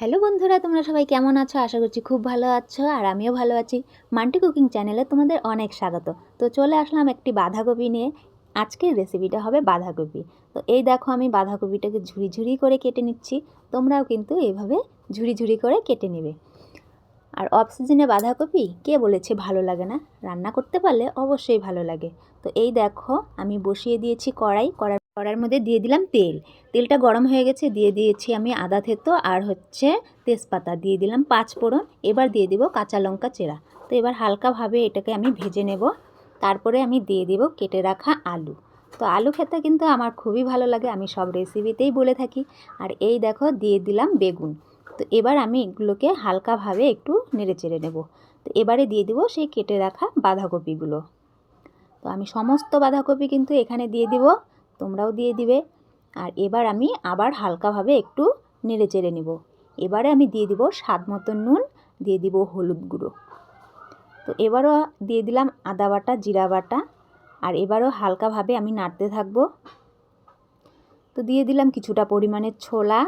Hello বন্ধুরা, তোমরা সবাই কেমন আছো? আশা করছি খুব ভালো আছো আর আমিও ভালো আছি। মান্টি কুকিং চ্যানেলে তোমাদের অনেক স্বাগত। তো চলে আসলাম একটি বাঁধাকপি নিয়ে। আজকের রেসিপিটা হবে বাঁধাকপি। তো এই দেখো, আমি বাঁধাকপিটাকে ঝুরি ঝুরি করে কেটে নিচ্ছি। তোমরাও কিন্তু এইভাবে ঝুরি ঝুরি করে কেটে নেবে। আর অফ সিজনে বাঁধাকপি কে বলেছে ভালো লাগে না? রান্না করতে পারলে অবশ্যই ভালো লাগে। তো এই দেখো, আমি বসিয়ে দিয়েছি কড়াইয়ের মধ্যে দিয়ে দিলাম তেল। তেলটা গরম হয়ে গেছে, দিয়ে দিয়েছি আমি আদা থেতো আর তেজপাতা, দিয়ে দিলাম 5 ফোড়ন। এবার দিয়ে দেব কাঁচা লঙ্কা চেরা। তো এবার হালকাভাবে এটাকে আমি ভেজে নেব। তারপরে আমি দিয়ে দেব কেটে রাখা আলু। তো আলু খেতে কিন্তু আমার খুবই ভালো লাগে, আমি সব রেসিপিতেই বলে থাকি। আর এই দেখো, দিয়ে দিলাম বেগুন। তো এবার আমি এগুলোকে হালকাভাবে একটু নেড়ে চেড়ে নেব। তো এবারে দিয়ে দেব সেই কেটে রাখা বাঁধাকপিগুলো। তো আমি সমস্ত বাঁধাকপি কিন্তু এখানে দিয়ে দিব, তোমরাও দিয়ে দিবে। আর এবার আমি আবার হালকাভাবে একটু নেড়ে চেড়ে নেব। এবারে আমি দিয়ে দিব স্বাদ মতো নুন, দিয়ে দিব হলুদ গুঁড়ো। তো এবারও দিয়ে দিলাম আদা বাটা, জিরা বাটা। আর এবারও হালকাভাবে আমি নাড়তে থাকবো। তো দিয়ে দিলাম কিছুটা পরিমাণের ছোলা।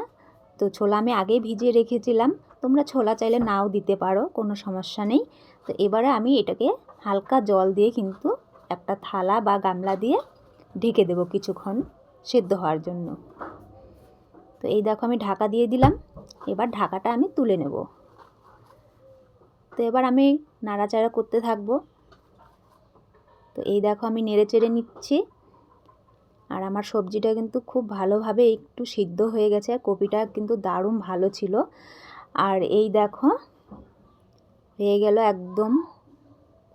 তো ছোলা আমি আগেই ভিজিয়ে রেখেছিলাম, তোমরা ছোলা চাইলে নাও দিতে পারো, কোনো সমস্যা নেই। তো এবারে আমি এটাকে হালকা জল দিয়ে কিন্তু একটা থালা বা গামলা দিয়ে ঢেকে দেবো কিছুক্ষণ সেদ্ধ হওয়ার জন্য। তো এই দেখো, আমি ঢাকা দিয়ে দিলাম। এবার ঢাকাটা আমি তুলে নেব। তো এবার আমি নাড়াচাড়া করতে থাকবো। তো এই দেখো, আমি নেড়ে চেড়ে নিচ্ছি। আর আমার সবজিটা কিন্তু খুব ভালোভাবে একটু সিদ্ধ হয়ে গেছে, আর কপিটা কিন্তু দারুণ ভালো ছিল। আর এই দেখো, হয়ে গেল, একদম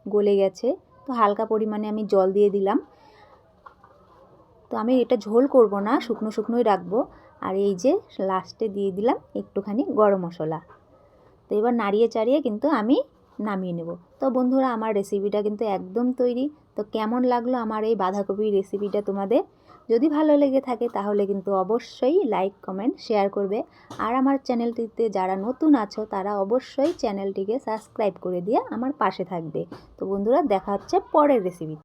গলে গেছে। তো হালকা পরিমাণে আমি জল দিয়ে দিলাম। তো আমি এটা ঝোল করব না, শুকনো শুকনোই রাখবো। আর এই যে লাস্টে দিয়ে দিলাম একটুখানি গরম মশলা। তো এবার নাড়িয়ে চাড়িয়ে কিন্তু আমি নামিয়ে নেব। তো বন্ধুরা, আমার রেসিপিটা কিন্তু একদম তৈরি। তো কেমন লাগলো আমার এই বাঁধাকপির রেসিপিটা তোমাদের? যদি ভালো লেগে থাকে তাহলে কিন্তু অবশ্যই লাইক, কমেন্ট, শেয়ার করবে। আর আমার চ্যানেলটিতে যারা নতুন আছো তারা অবশ্যই চ্যানেলটিকে সাবস্ক্রাইব করে দিয়ে আমার পাশে থাকবে। তো বন্ধুরা, দেখা হচ্ছে পরের রেসিপি।